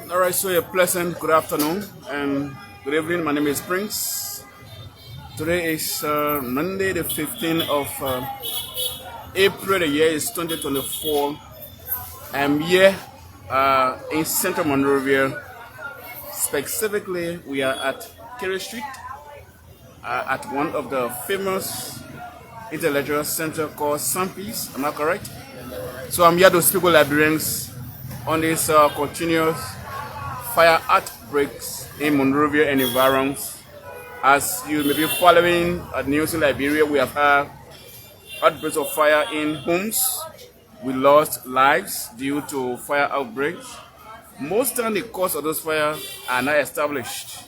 All right, so a pleasant good afternoon and good evening. My name is Prince. Today is Monday, the 15th of April. The year is 2024. I'm here in Central Monrovia. Specifically, we are at Kerry Street at one of the famous intellectual center called Sampies. Am I correct? So I'm here to speak with Liberians on this continuous fire outbreaks in Monrovia and environs. As you may be following news in Liberia, we have had outbreaks of fire in homes. We lost lives due to fire outbreaks. Most of the cause of those fires are not established.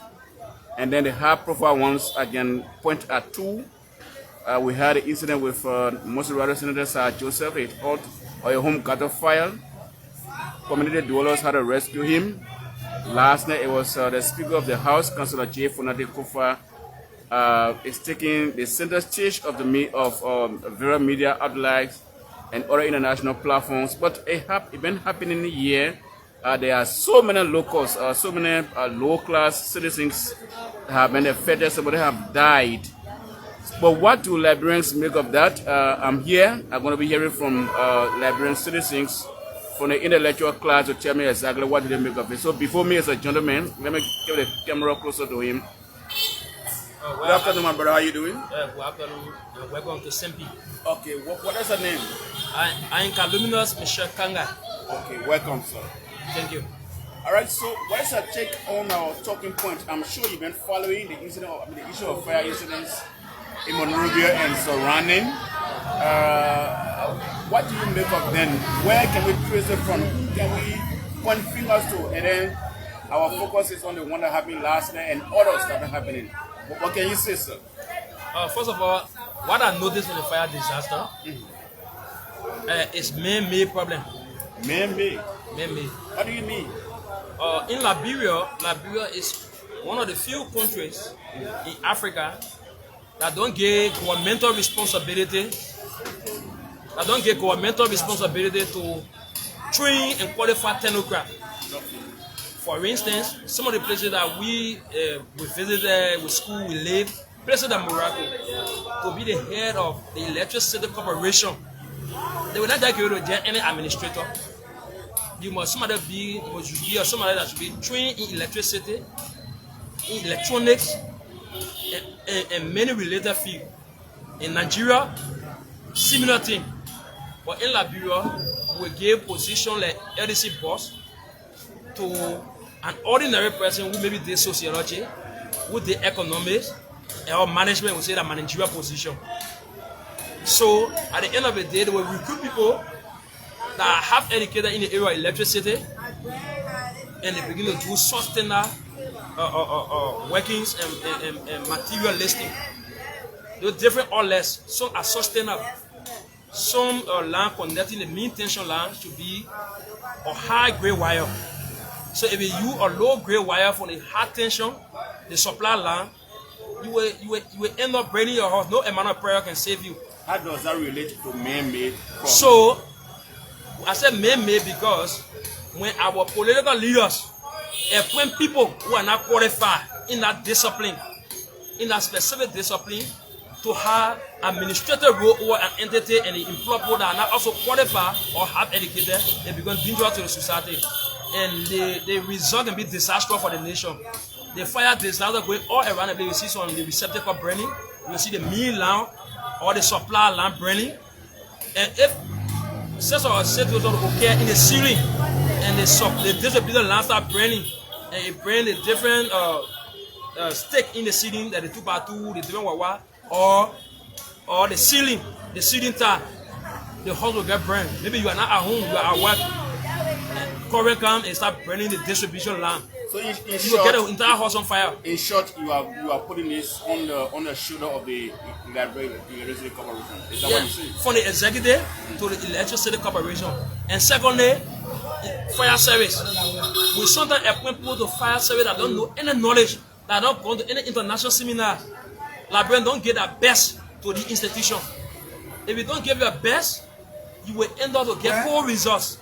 And then the high-profile ones, I can point at two. We had an incident with most radio Senator Sir Joseph. It caught a home caught fire. Community dwellers had to rescue him. Last night it was the Speaker of the House, Councillor J. Funade Kofa, is taking the center stage of various media outlets and other international platforms. But it been happening here. There are so many locals, so many low-class citizens have been affected. Somebody have died. But what do Liberians make of that? I'm here. I'm going to be hearing from Liberian citizens from the intellectual class to tell me exactly what do they make of it. So before me as a gentleman, let me give the camera closer to him. Good afternoon, my brother. How are you doing? Good afternoon. Welcome to Sempi. Okay, what is your name? I'm Luminous Michelle Kanga. Okay, welcome, sir. Thank you. All right, so what is your take on our talking point? I'm sure you've been following the issue of fire incidents in Monrovia and surrounding. What do you make of them? Where can we trace it from? Can we point fingers to? And then our focus is on the one that happened last night and others that have been happening. What can you say, sir? First of all, what I noticed in the fire disaster is man-made problem. Man-made? Man-made. What do you mean? In Liberia is one of the few countries in Africa that don't get governmental responsibility. To train and qualify technocrats. For instance, some of the places that we visited, with school, we live, places like Morocco, to be the head of the electricity corporation, they will not give you to get any administrator. You must somebody or somebody that should be trained in electricity, in electronics, and many related fields. In Nigeria, similar thing. But in Liberia, we give position like LDC boss to an ordinary person who maybe did sociology, who did economics, or management, we say that managerial position. So at the end of the day, they will recruit people that are half educated in the area of electricity, and they begin to do sustainable workings and material listing. They're different or less. Some are sustainable. Some land connecting the mean tension line to be a high grade wire. So if you use a low grade wire for the high tension, the supply line, you will end up burning your house. No amount of prayer can save you. How does that relate to man-made? So I said man-made because when our political leaders appoint people who are not qualified in that discipline, in that specific discipline, to have administrative role over an entity, and the employ people that are not also qualified or have educated, they become dangerous to the society. And the result can be disastrous for the nation. The fire disaster going all around the place. You see some of the receptacle burning, you see the main line or the supply line burning. And if such a situation occur in the ceiling and the distributed line start burning, and it burn the different stick in the ceiling, that the 2x2, the different wire, or the ceiling tile, the house will get burned. Maybe you are not at home, you are at work. Current come and start burning the distribution line. So in you short, will get the entire house on fire. In short, you are putting this on the shoulder of the electricity corporation. Is that what you say? From the executive to the electricity corporation. And secondly, fire service. We sometimes appoint people to fire service that don't know any knowledge, that don't go to any international seminar. Liberians don't get their best to the institution. If you don't give your best, you will end up to get poor results.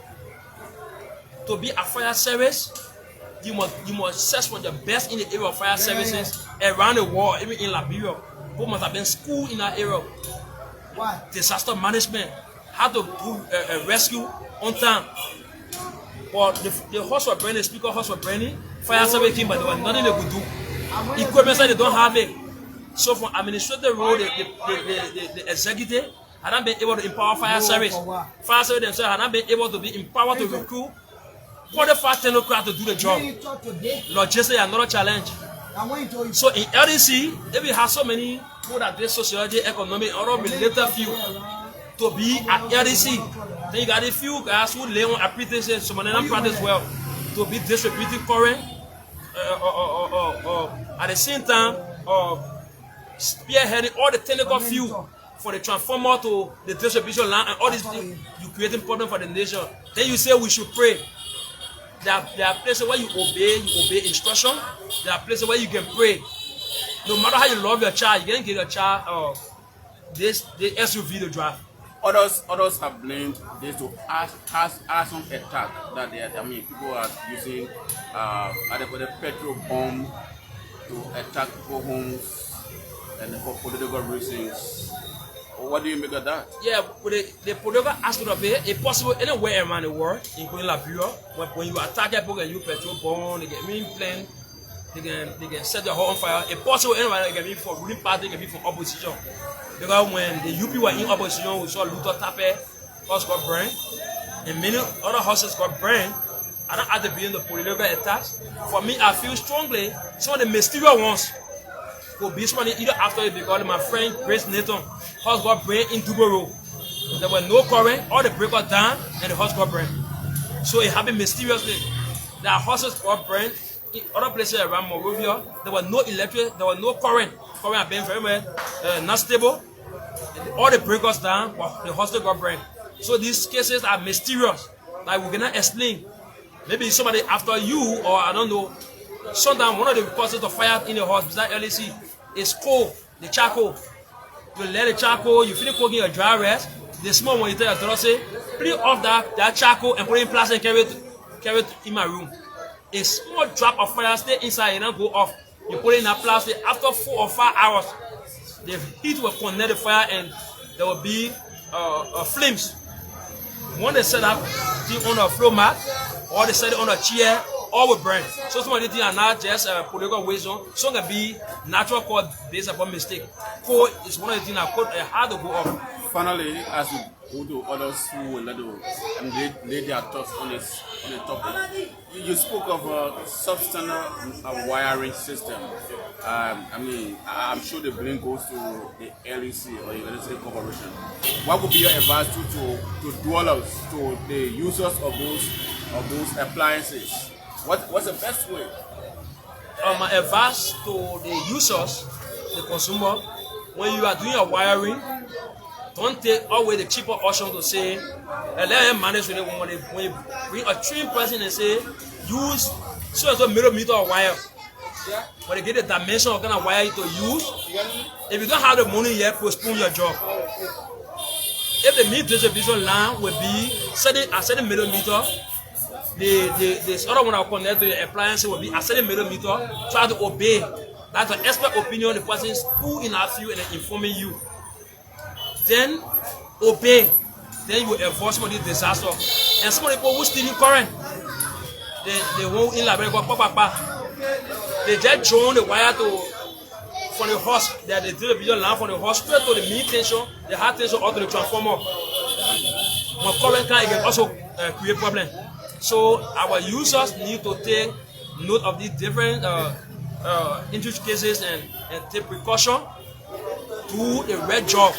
To be a fire service, you must search for the best in the area of fire services around the world, even in Liberia. People must have been schooled in that area. Disaster management, how to do rescue on time. But the house were burning, the speaker house were burning, fire service came, but there was nothing they could do. Equipment they don't have it. So from administrative role, the executive had not been able to empower fire service. Fire service themselves had not been able to be empowered to recruit qualified technocrats to do the job. Logistics is another challenge. So in LDC, if we have so many people that did sociology, economic, other related field to be at LDC, then you got a few guys who lay on apprentices, some of them practice well, to be distributing current, at the same time, spearheading all the technical field for the transformer to the distribution line and all these things, you creating problem for the nation. Then you say we should pray. There are places where you obey instruction. There are places where you can pray. No matter how you love your child, you can give your child this SUV to drive. Others have blamed this to arson attack that people are using the petrol bomb to attack people homes and for political reasons. What do you make of that? Yeah, the political aspect of it possible anywhere around the world, including Liberia. When you attack people and you petrol bomb, they get mean plane, they can set the whole on fire. It's possible anywhere. It can be for ruling party, it can be for opposition. Because when the UP were in opposition, we saw Luther Tape, house got burned, and many other houses got burned. I don't have to be in the political attacks. For me, I feel strongly some of the mysterious ones will be somebody either after it because my friend Grace Nathan house got burned in Duboro. There was no current, all the breakers down, and the house got burned. So it happened mysteriously. There are houses got burned in other places around Monrovia. There was no electric, there was no current. Current had been very well not stable. All the breakers down, but the house got burned. So these cases are mysterious. Like we cannot explain. Maybe somebody after you, or I don't know. Sometimes one of the causes of fire in the house besides LAC is coal, the charcoal. You let the charcoal, you finish cooking your dry rice. The small one you tell your daughter say, please off that charcoal and put it in plastic and carry it in my room. A small drop of fire stay inside and then go off. You put it in that plastic. After 4 or 5 hours, the heat will connect the fire and there will be flames. When they set up thing on a floor mat or they set it on a chair, all will burn. So some of the things are not just political wisdom. Some can be natural cause based upon mistake. Coal is one of the things that could hard to go up. Finally, as we go to others who will lay their thoughts on the topic, you spoke of a substandard wiring system. I'm sure the blame goes to the LEC or the Electricity Corporation. What would be your advice to dwellers, to the users of those appliances? What's the best way? My advice to the users, the consumer, when you are doing your wiring, don't take away the cheaper option to say, let them manage with it. When you bring a trained person and say, use so millimeter of wire. When they get the dimension of kind of wire to use, if you don't have the money yet, postpone your job. If the meat distribution line will be a certain millimeter, the other one that will connect to the appliance will be a certain millimeter. Try to obey. That's an expert opinion. The person is who in our field and informing you. Then obey. Then you will avoid some of this disaster. And some of the people who stealing current, they won't in Liberia go papa. They just join the wire from the horse. They did the video line from the horse straight to the mean tension, the high tension, or to the transformer. When current can also create problem. So our users need to take note of these different injury cases and take precaution. Do the right job.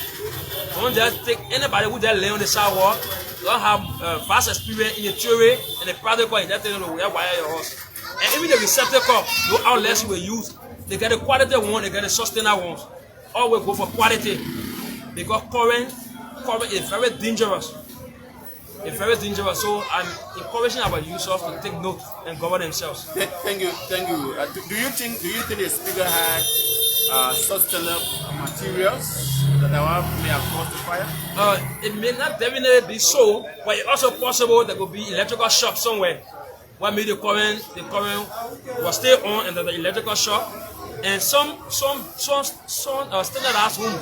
Don't just take anybody who just lay on the sidewalk, don't have vast experience in the theory and the practical, and just tell them to wire your horse. And even the receptacle, no outlets you will use. They get the quality one, they get the sustainable ones. Always go for quality. Because current is very dangerous. It's very dangerous. So I'm encouraging our users to take note and govern themselves. Thank you. Do you think the speaker had sustainable materials that may have caused the fire? It may not definitely be so, but it's also possible there could be electrical shock somewhere. what made the current was still on, and then the electrical shock. And some standardized home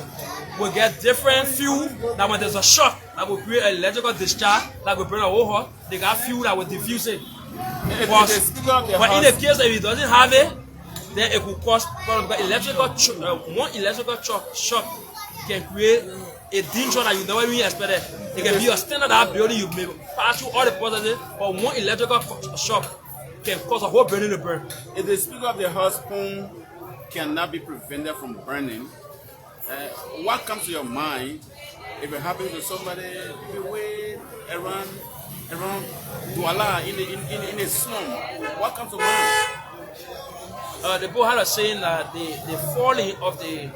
will get different fuel that when there's a shock that will create an electrical discharge that will burn a whole house. They got fuel that will diffuse it. But in the case that if it doesn't have it, then it could cause problem. But one electrical shock can create a danger that you never even expected. It can be a standardized building, you may pass through all the positives, but one electrical shock can cause a whole building to burn. If the speaker of the house home cannot be prevented from burning, what comes to your mind if it happens to somebody way around Douala in a slum? What comes to mind? The boy had a saying that the falling of the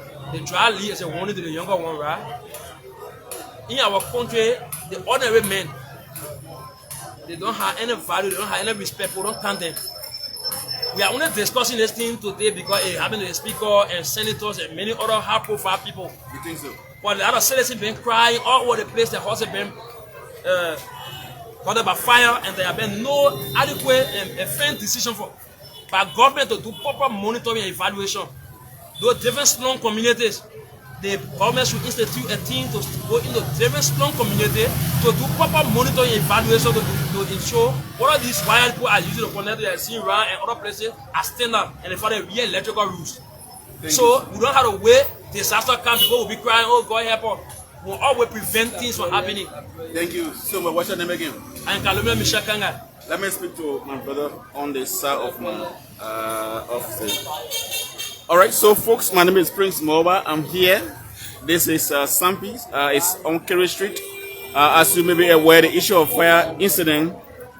dry leaf is a warning to the younger one, right? In our country, the ordinary men, they don't have any value, they don't have any respect, we don't count them. We are only discussing this thing today because it happened to the speaker and senators and many other high-profile people. You think so? But the other citizens been crying all over the place. The house has been caught by fire, and there have been no adequate and firm decision by government to do proper monitoring and evaluation. Those different slum communities, the government should institute a team to go into different slum communities to do proper monitoring and evaluation to ensure what these wire people are using to connect to the scene around and other places are standard and they follow real electrical rules. So we don't have to wait disaster comes, people will be crying, oh God help us. We'll always prevent things from happening. Thank you so much. What's your name again? I'm Kalumia Michel Kanga. Let me speak to my brother on the side of my office. Alright, so folks, my name is Prince Moba. I'm here. This is Sampis. It's on Kerry Street. As you may be aware, the issue of fire incident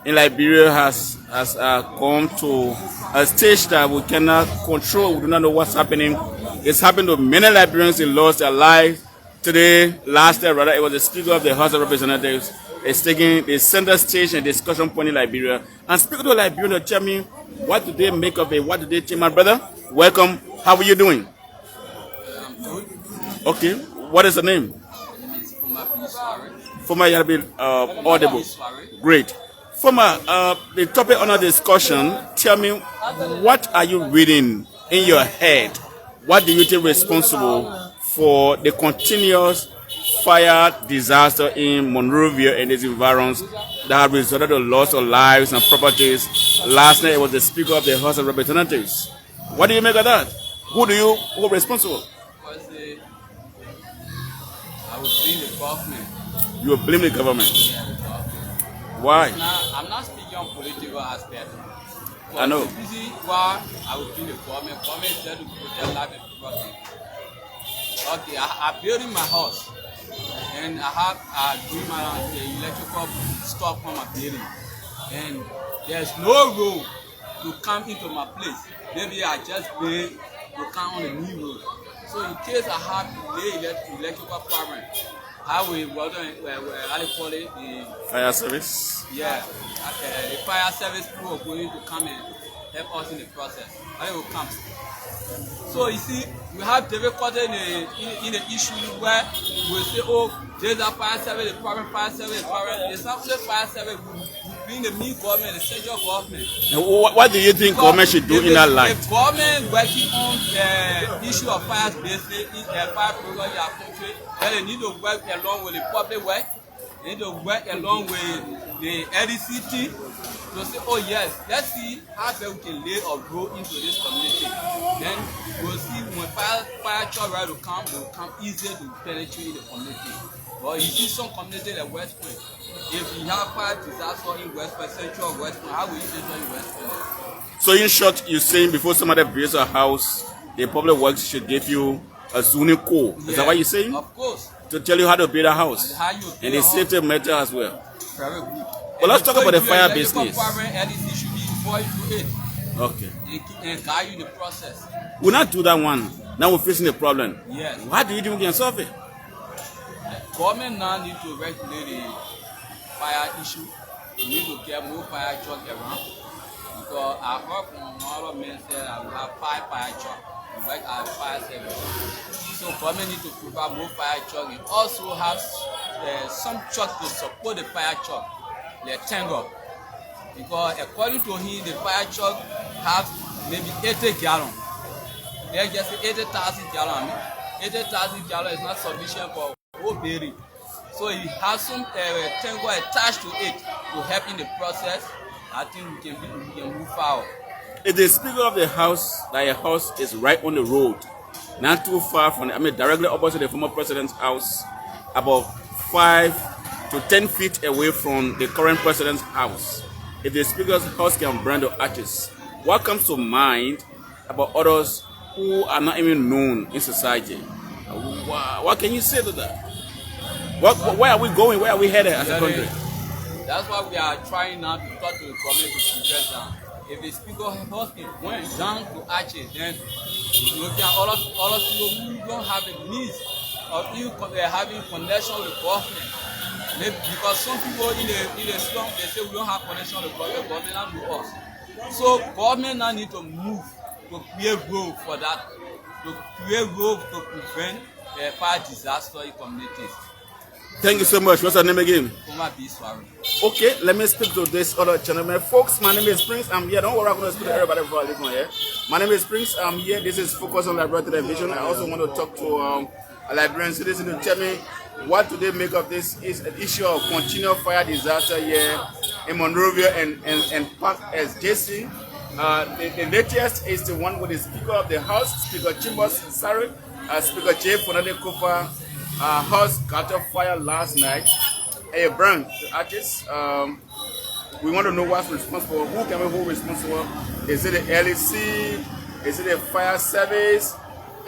in Liberia has come to a stage that we cannot control. We do not know what's happening. It's happened to many Liberians. They lost their lives. Today, last day rather, it was the Speaker of the House of Representatives. It's taking the center stage and discussion point in Liberia. And speaking to Liberia, tell me, what do they make of it? What do they think? My brother, welcome. How are you doing? I'm good. Okay. What is the name? My name is Fuma. Former, you have been audible. Great. Former, the topic under discussion, tell me, what are you reading in your head? What do you think responsible for the continuous fire disaster in Monrovia and its environs that have resulted in loss of lives and properties? Last night it was the Speaker of the House of Representatives. What do you make of that? Who are responsible? Because I will blame the government. You will blame the government. Yeah, the government. Why? Now, I'm not speaking on political aspect. I know. The reason why I will blame the government is there to protect life and property. Okay, I built in my house and I doing my electrical stuff on my building, and there's no road to come into my place. Maybe I just pay to come on a new road. So in case I have the electrical problem, how we how they call it, the Fire service? yeah, the fire service people are going to come and help us in the process. How they will come. So you see, we have difficulty in the issue where we say, oh, there's a fire service, the private fire service, the subsidy fire service between the main government and the central government. What do you think government should do in that line? The government working on the issue of fire basically in the fire program in our country, then they need to work along with the public work, they need to work along with the LDCT to say, oh yes, let's see how we can lay a road into this community. Then we'll see when fire truck ready to come, they will come easier to penetrate in the community. But you see some community like West Point, if you have fire disaster in West Point, Central West Point, how will you enter in West Point? So in short, you're saying before somebody builds a house, the public works should give you a zoning code. Is that what you're saying? Of course. To tell you how to build a house. And how you build And the a house. safety matter as well. Very good. Well, let's talk about the fire business. LDC should be before you do it. Okay. And guide you in the process. We'll not do that one. Now we're facing the problem. Yes. How do you think we can solve it? Government now need to regulate the fire issue. We need to get more fire trucks around. Because I heard from other men say that we have 5 fire trucks. We work at fire service. So government need to provide more fire trucks. We also have some trucks to support the fire truck, like Tango. because according to him, the fire truck has maybe 80 gallons. They just say 80,000 gallons. 80,000 gallons is not sufficient for whole building. So he has some tanker attached to it to help in the process. I think we can move forward. It is speaker of the house that your house is right on the road, not too far from directly opposite the former president's house, about 5 to 10 feet away from the current president's house. If the speaker's house can burn the ashes, what comes to mind about others who are not even known in society? What can you say to that? Where are we going? Where are we headed as a country? That's why we are trying now to talk to the government to protect them. If the speaker house is going down to ashes, then you can all of people who don't have the means of having connection with government. Maybe because some people in the slum, they say we don't have connection with government, government not with us. So government now need to move to create road for that, to create road to prevent fire disaster in communities. Thank you so much. What's your name again? Okay, let me speak to this other gentleman. Folks, my name is Prince. I'm here. Don't worry, I'm going to speak to everybody before I leave here. My name is Prince. I'm here. This is Focus on Liberia Television. I also want to talk to Liberian citizens to tell me what do they make of this is an issue of continual fire disaster here in Monrovia and Park SJC. The latest is the one with the Speaker of the House, Speaker Chimbos Sarek, Speaker J. Fonade Kofa. House caught on fire last night. Hey, Brown, the artist, we want to know what's responsible. Who can be hold responsible? Is it the LEC? Is it the fire service?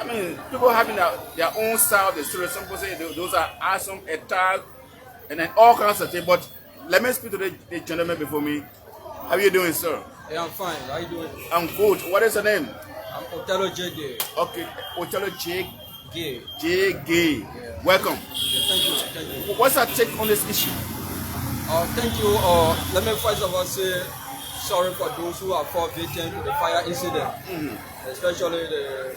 I mean, people having their own style of the story. Some people say those are awesome, attack, and then all kinds of things. But let me speak to the gentleman before me. How are you doing, sir? Yeah, I'm fine. How are you doing? I'm good. What is your name? I'm Otelo J. Okay, Otelo J. Gay. Yeah. Welcome. Yeah, thank you. What's your take on this issue? Thank you. Let me first of all say sorry for those who are fall victim to the fire incident, especially the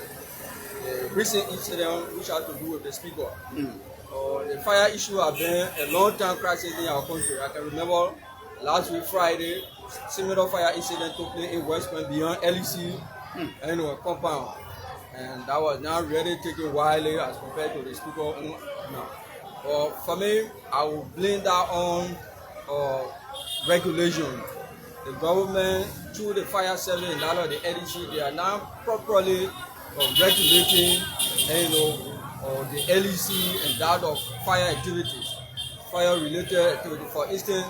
recent incident which had to do with the speaker. The fire issue has been a long time crisis in our country. I can remember last week Friday, similar fire incident took place in West Point beyond LEC compound. And that was not really taken widely as compared to the speaker now. For me, I will blame that on regulation. The government, through the fire service and that of the LEC, they are now properly regulating, the LEC and that of fire activities, fire-related activities. For instance,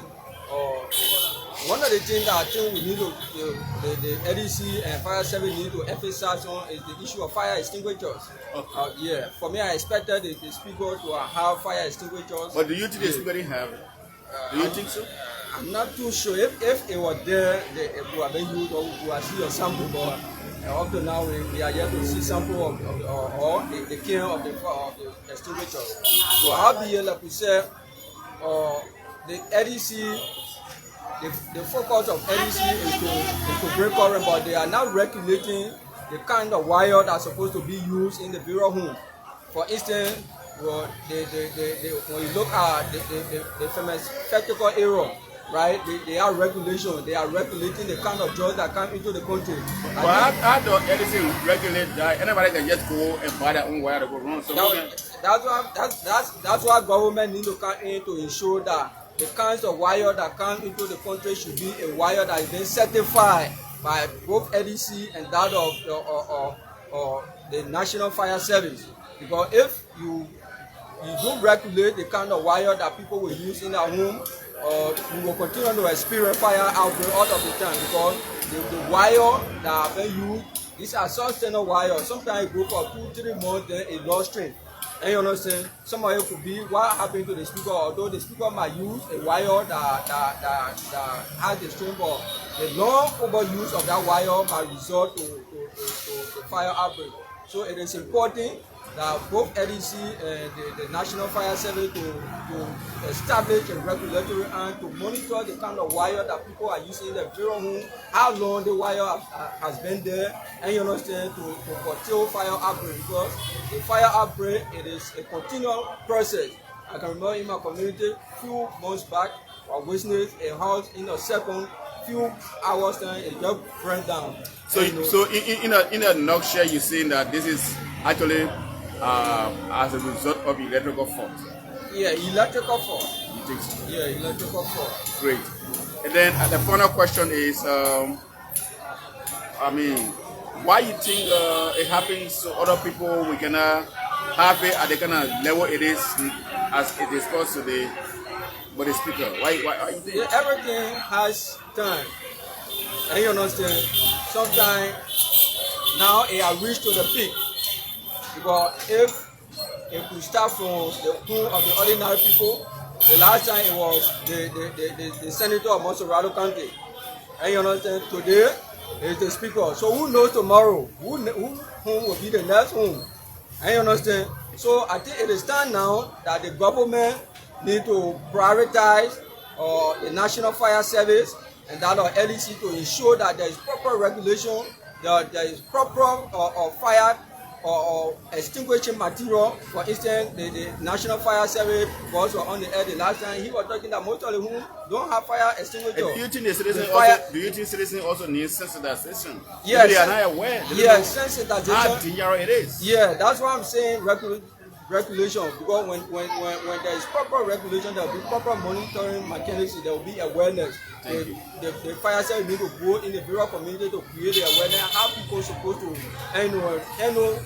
one of the things that I think we need to, the LEC and fire service need to emphasize on is the issue of fire extinguishers. Okay. For me, I expected the speaker to have fire extinguishers. But do you think the speaker didn't have it? Do you think so? I'm not too sure. If it was there, it would have been used or we will see a sample. But up to now, we are yet to see sample of the care of the extinguishers. So I'll be here, like we said, the LEC. The focus of LEC is to break current, but they are now regulating the kind of wire that's supposed to be used in the burial home. For instance, when you look at the pharmaceutical area, right? They are regulation. They are regulating the kind of drugs that come into the country. But how does LEC regulate that? Anybody can just go and buy their own wire to go run. So that's why government need to come in to ensure that the kinds of wire that come into the country should be a wire that is then certified by both LEC and that of the National Fire Service. Because if you don't regulate the kind of wire that people will use in their home, we will continue to experience fire outbreak all of the time, because the wire that are being used, these are sustainable wires. Sometimes it goes for 2-3 months, then it lost strength. And you understand, some of it could be what happened to the speaker, although the speaker might use a wire that has the strength, but the long overuse of that wire might result to fire outbreak. So it is important that both LEC and the National Fire Service to establish a regulatory and to monitor the kind of wire that people are using in the burial home, how long the wire has been there, and you understand, to curtail fire outbreak, because the fire outbreak, it is a continual process. I can remember in my community a few months back, I witnessed a house in a second few hours time it just burns down. So, in a nutshell, you're saying that this is actually as a result of electrical fault. Yeah, electrical fault. You think so? Yeah, electrical fault. Great. And then the final question is, why you think it happens to other people? We cannot have it at the kind of level it is as it is discussed today. But the speaker, why you think? Yeah, everything has time. And you understand, sometimes now it has reached to the peak. Because if we start from the pool of the ordinary people, the last time it was the senator of Monserrato County. And you understand, today is the speaker. So who knows tomorrow? Who will be the next one? And you understand? So I think it is time now that the government need to prioritize the National Fire Service and that of LEC to ensure that there is proper regulation, that there is proper fire or extinguishing material. For instance, the National Fire Service was on the air the last time. He was talking that most of the whom don't have fire extinguisher. Do you think citizens also need sensitization? Yes. They are not aware. Yes, sensitization. How dangerous it is. Yeah, that's why I'm saying regulation, because when there is proper regulation, there will be proper monitoring mechanisms, there will be awareness. The fire service need to go in the rural community to create the awareness how people are supposed to handle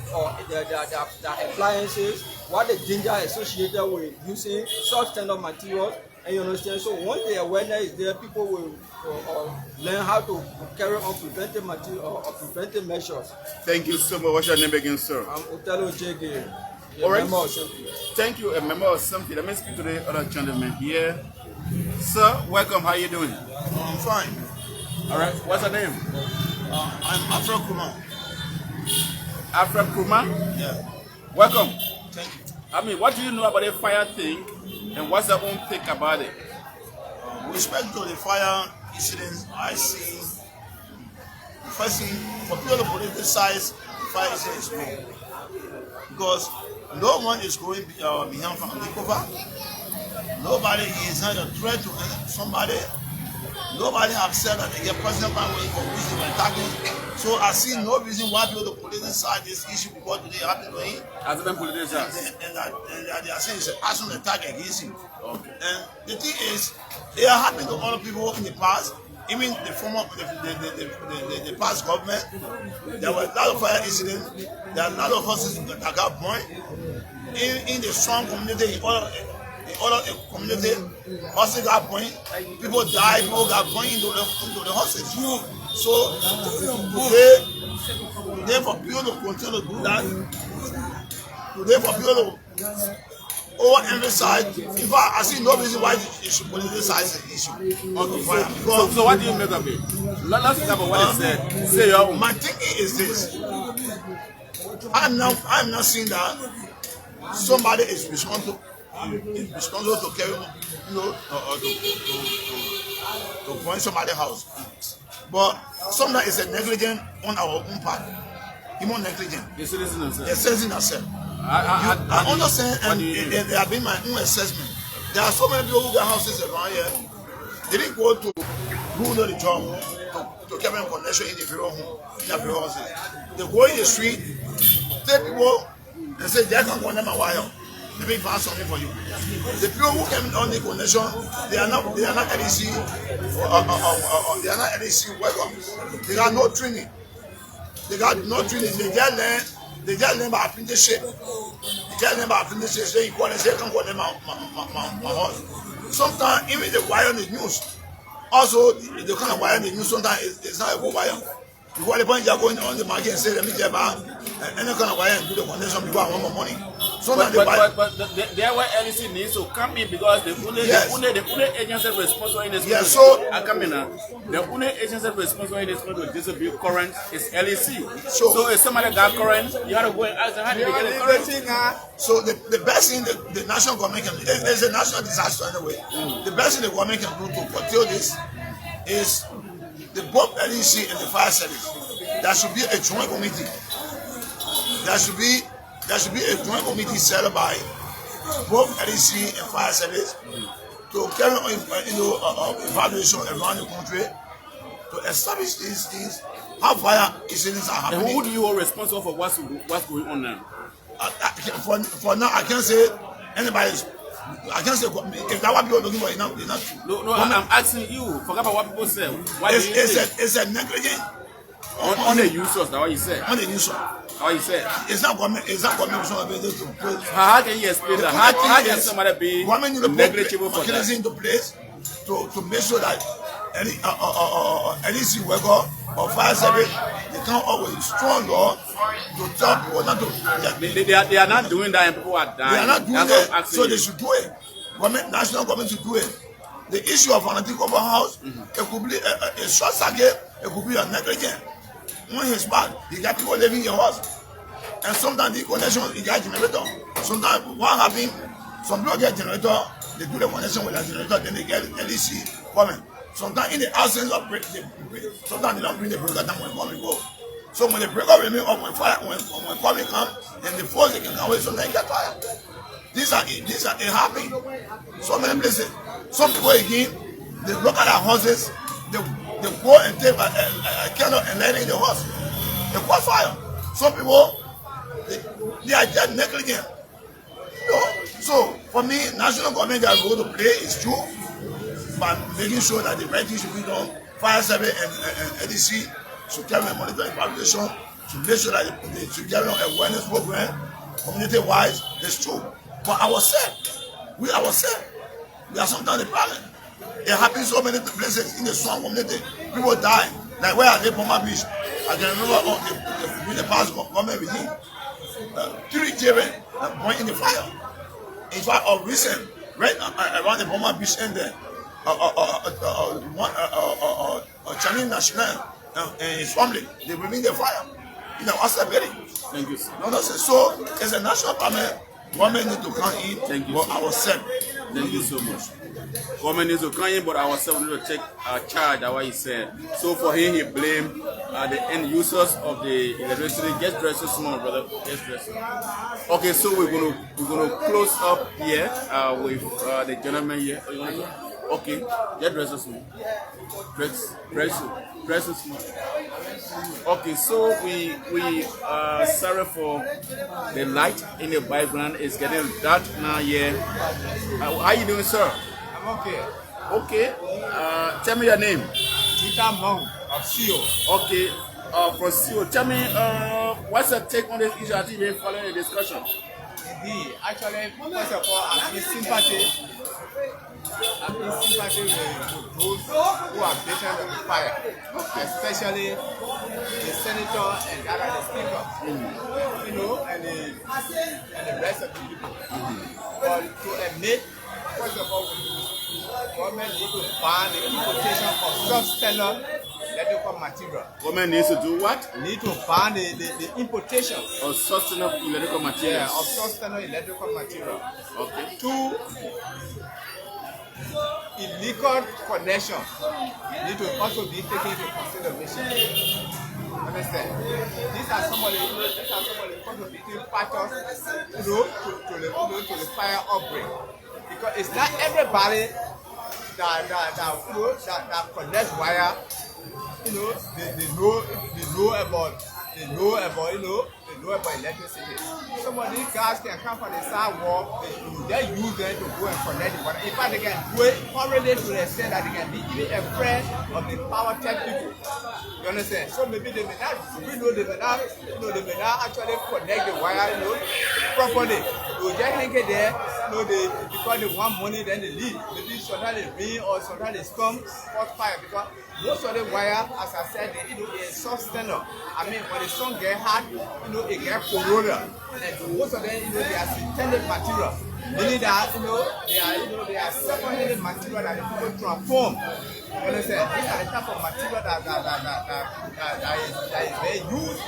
their appliances, what the danger associated with using such kind of materials. And you understand, so once the awareness is there, people will learn how to carry on preventive material or preventive measures. Thank you so much. What's your name again, sir? I'm Otelo Jege. All right. Thank you, a member of Assembly. Let me speak to the other gentleman here. Sir, welcome. How are you doing? I'm fine. All right. What's your name? I'm Afro Kuma. Afra Kuma? Yeah. Welcome. Thank you. What do you know about the fire thing, and what's your own take about it? With respect to the fire incidents, I see, first thing, for people to politicize the fire incident is wrong. Because no one is going behind from the cover. Nobody is not a threat to somebody. Nobody have said that they get personal power for which they were attacking. So I see no reason why people to politicize this issue because today happened to him. Has it been politicized? And they are saying it's an personal attack against him. Okay. And the thing is, it happened to other people in the past. Even the former, the past government, there were a lot of fire incidents. There are a lot of houses that got burned. In the strong community, in other community, houses got burned. People died. People got burned into the houses. So today for people to continue to do that, today for people to overemphasize. In fact, I see no reason why you should politicize the issue of the fire. So what do you make of it? Let's talk about what he said. Say your own. My thinking is this: I'm not saying that somebody is responsible to carry, to burn somebody's house. But sometimes it's a negligence on our own part. Human negligence. The citizen himself. The citizen himself. I understand, and they have been my own assessment. There are so many people who got houses around here. They didn't go to who know the job to carry on connection in the various home, in the various houses. They go in the street, take people and say they can condemn my wire. Let me find something for you. The people who came on the connection, they are not LEC they are not LEC welcomes. They got no training. They got no training. They just learn by apprenticeship. They just learn by apprenticeship. So you call and say, come condemn my house. Sometimes even the wire in the news. Also, the kind of wire in the news sometimes it's not a good wire. You want the point you're going on the market and say, let me get back any kind of wire and do the connection because I want more money. But there where LEC needs to come in because the only agency responsible in this country. So I come in the only agency responsible in this country to distribute current is LEC. So if somebody got current, you have to go and ask them how did they get the current. So the best thing the national government can do, it's a national disaster anyway. The best thing the government can do to curtail this is the both LEC and the fire service. There should be a joint committee. There should be a joint committee set up by both LEC and fire service to carry on, evaluation around the country establish these things, how fire incidents are happening. And who do you hold responsible for what's going on now? For now, I can't say anybody. I can't say if that what people are looking for is not true. No, I'm asking you. Forget about what people say. Why it's a negligence on the users. That's what you said. On the users. How you said? It's not government. It's not government responsibility to place. How can you explain that? How can somebody be negligible for that? Into place to make sure that any city worker or fire service they can't always strong or to tell people not to. They are not doing that, and people are dying. They are not doing it, so they should do it. National government should do it. The issue of fanatic over house, it could be a short circuit, it could be a negligence. When he's bad, you got people living in your house, and sometimes the connection you got generator. Sometimes what happens, some people get generator, they do the connection with the generator, then they get LEC coming. Sometimes in the absence of break, sometimes they don't bring the breaker down when coming go. So when the breaker remain up, when coming come, then the force they can come away, sometimes they get fire. These are it happening. So many places. Some people again, they look at their horses, they go and take a candle and light in the horse. They cause fire. Some people they are just negligent. You know? So for me, national government their role to play is true. By making sure that the right thing should be done, fire service and EDC should carry a monitoring evaluation to make sure that they should carry an awareness program, community-wise, it's true. But we are sometimes the problem. It happens so many places in the Swan community. People die. Like where are they, Palmer Beach? I can remember the past government with him. 3 children born in the fire. In fact, of recent, right around the Palmer Beach end there, Chinese national and his family, they remain the fire. You know, what's the building? Thank you. So it's a national problem. Government need to come in. Thank you. But ourselves. Thank you so much. Government needs to come in, but ourselves need to take charge. That's what he said. So for him, he blamed the end users of the electricity. Get dressed small, brother. Get dressed. Okay, so we're gonna close up here with the gentleman here. Okay, get dressed small. Dress small. Okay, so we sorry for the light in the background. It's getting dark now here. How you doing, sir? I'm okay. Okay. Tell me your name. Peter Mong of CO. Okay. From CO. Tell me what's your take on this issue? I think you've been following the discussion. Indeed. Actually, first of all, I'm in sympathy with those who are bitten with fire, especially the senator and the speaker, you know, and the rest of the people. But to admit, first of all, government needs to ban the importation of substandard electrical material. Government needs to do what? Need to ban the importation of sustainable electrical materials. Yeah, of sustainable electrical material. Okay. 2, illegal connection need to also be taken into consideration. Understand? These are some of the contributing factors, you know, to the fire outbreak. Because it's not everybody that connects wire. You know, they know about electricity. Some of these guys can come from the sidewalk, they use them to go and connect the water. In fact, they can do it correlate to the extent that they can be even afraid of the power tech people. You understand? So maybe they may not actually connect the wire, you know, properly. They will just hang it there, you know, because they want money, then they leave. Maybe sometimes they rain or sometimes they storm, cause fire. Because most of the wire, as I said, is substandard. I mean, when the sun gets hot, you know, it gets corroded. And most of them, you know, they are synthetic material. Meaning that, they are second-hand material that the people transform. You understand? These are the type of material that is very used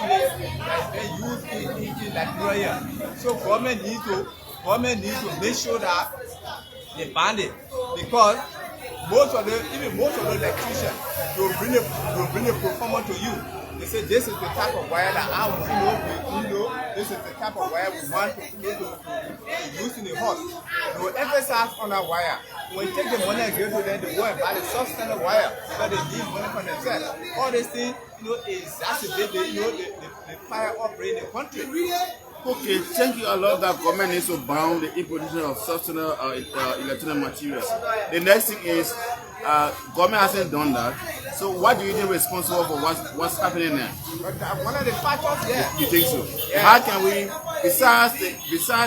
in Liberia. So government needs to make sure that they ban it, because most of the electricians, they'll bring a performer to you. They say this is the type of wire that I want, this is the type of wire we want to use in the house. They will emphasize on that wire. When you take the money and give to them, they go and buy the substandard wire because they need money for themselves. All these things, exacerbate the fire outbreak in the country. Okay, thank you. I love that government needs to ban the imposition of substandard electronic materials. The next thing is government hasn't done that. So what do you think is responsible for what's happening there? But one of the factors, yeah. You think so? Yeah. How can we, besides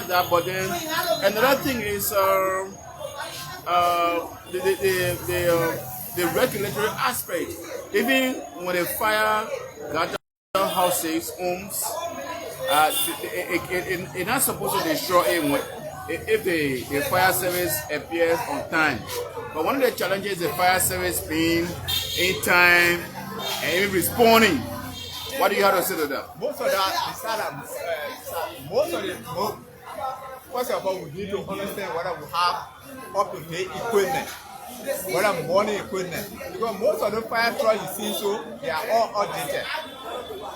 that, but then another thing is the regulatory aspect. Even when a fire got houses, homes, it's not supposed to destroy it if the fire service appears on time. But one of the challenges is the fire service being in time and even responding. What do you have to say to that? Most of that, first of all, we need to understand whether we have up-to-date equipment, whether modern equipment. Because most of the fire trucks you see, so they are all outdated.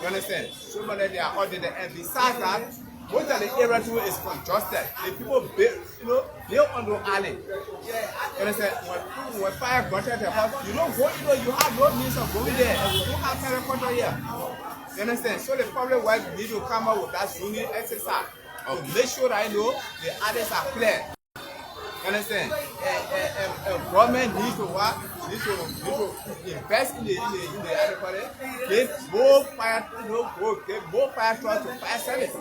You understand? So many they are outdated, and besides that, most of the area too is congested. The people build on the alley. You understand? When fire got at the house, you have no means of going there, and we don't have terracotta here. You understand? So the public works need to come up with that zoning exercise to make sure that the alleys are clear. You understand? And government needs to work. Need to invest in the area. Give more fire, give more fire trucks to fire service.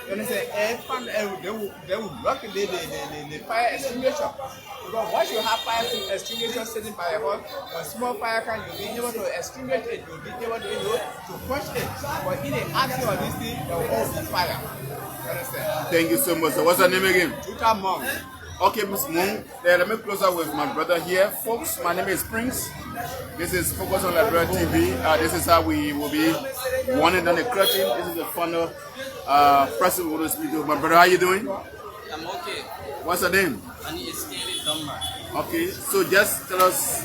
You understand? And they will block the fire extinguisher. Because once you have fire extinguisher sitting by a house, when small fire can, you'll be able to extinguish it. You'll be able to quench it. But in the action of this thing, there will always be fire. You understand? Thank you so much. So what's your name again? Tuta Mong. Okay, Ms. Moon, let me close up with my brother here. Folks, my name is Prince. This is Focus on Liberia TV. This is how we will be winding down the curtain. This is the final person we will speak to. My brother, how you doing? I'm okay. What's your name? My name is David Dunbar. Okay, so just tell us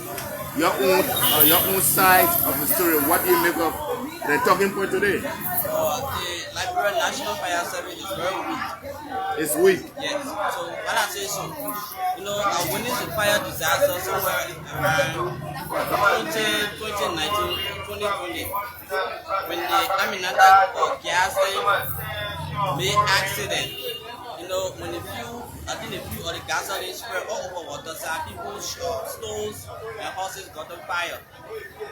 your own side of the story. What do you make of the talking point today? The Liberian National Fire Service is very weak. It's weak. Yes. So when I say so, I witnessed a fire disaster somewhere around 2019, 2020, when the Aminata or gas tank made accident. When a few of the gasoline spread all over water, so people's stores and houses got on fire.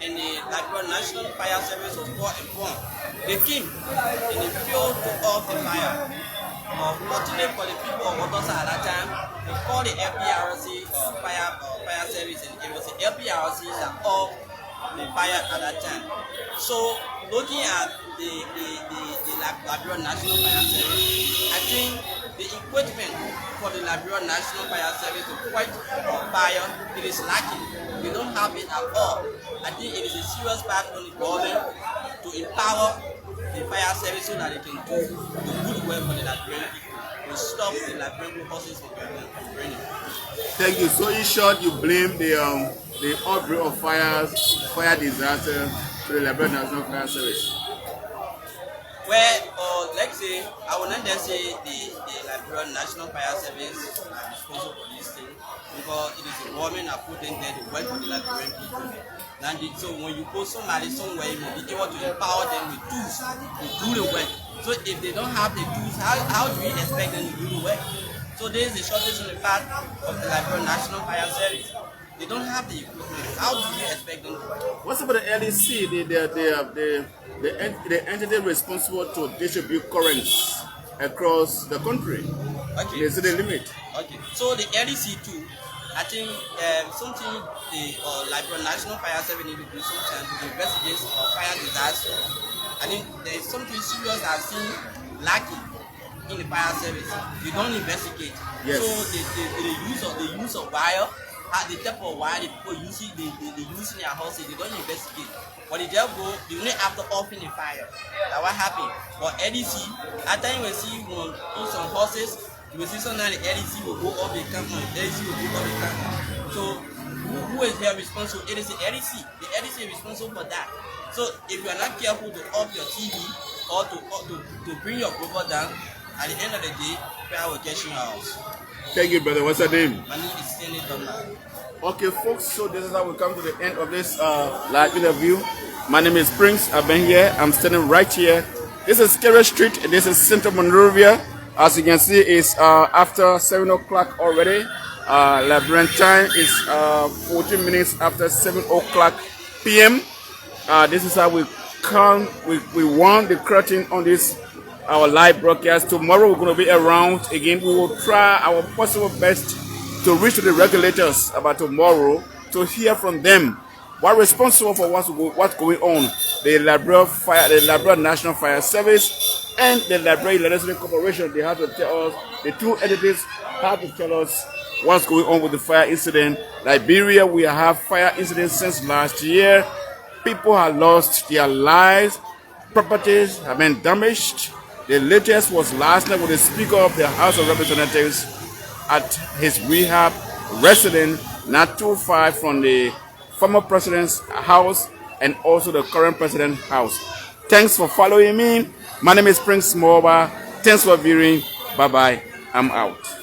And the Liberian National Fire Service was called informed. They came and they failed to off the fire. Fortunately for the people of Watersa at that time, they called the LPRC fire service, and it was the LPRC that off the fire at that time. So looking at the Liberian National Fire Service, I think the equipment for the Liberian National Fire Service to fight fire, it is lacking. They don't have it at all. I think it is a serious part on the government to empower the fire service so that they can do the good work for the Liberian people, to stop the Liberian forces from burning. Thank you. So in short, you blame the outbreak of fire disaster to the Liberian National Fire Service. Well, let's say, I will not just say the Liberian National Fire Service is responsible for this thing, because it is the government that put in there to work for the Liberian people. So when you put somebody somewhere, you will be able to empower them with tools to do the work. So if they don't have the tools, how do we expect them to do the work? So there is a shortage on the part of the Liberian National Fire Service. They don't have the equipment. How do we expect them to work? What's about the LEC, the entity responsible to distribute currents across the country? Okay. Is it a limit? Okay. So the LEC too, I think something the Liberian National Fire Service need to do sometimes to investigate fire disaster. I think there is something serious I've seen lacking in the fire service. They don't investigate. Yes. So the use of wire, the type of wire the people use it, they use in their houses, they don't investigate. But they just go, they only after offing the fire. That's what happened. But LEC, at times we see in some houses, you will see sometimes the LEC will go off the camp, the LEC will go off the camp. So who who is here responsible? It is the LDC. The LDC is responsible for that. So if you are not careful to off your TV or to bring your profile down, at the end of the day, fire will get you out. Thank you, brother. What's your name? My name is Stanley Donald. Okay, folks, so this is how we come to the end of this live interview. My name is Prince. I've been here. I'm standing right here. This is Kerry Street. This is Central Monrovia. As you can see, it's after 7 o'clock already. Liberian time is 14 minutes after 7 o'clock p.m. This is how we come. We want the curtain on this our live broadcast. Tomorrow we're going to be around again. We will try our possible best to reach to the regulators about tomorrow to hear from them what responsible for what's going on. The Liberia National Fire Service and the Liberia Electricity Corporation, they have to tell us, the two entities have to tell us what's going on with the fire incident. Liberia, we have fire incidents since last year. People have lost their lives, properties have been damaged. The latest was last night with the Speaker of the House of Representatives at his rehab residence, not too far from the former president's house and also the current president's house. Thanks for following me. My name is Prince Moba. Thanks for viewing. Bye-bye. I'm out.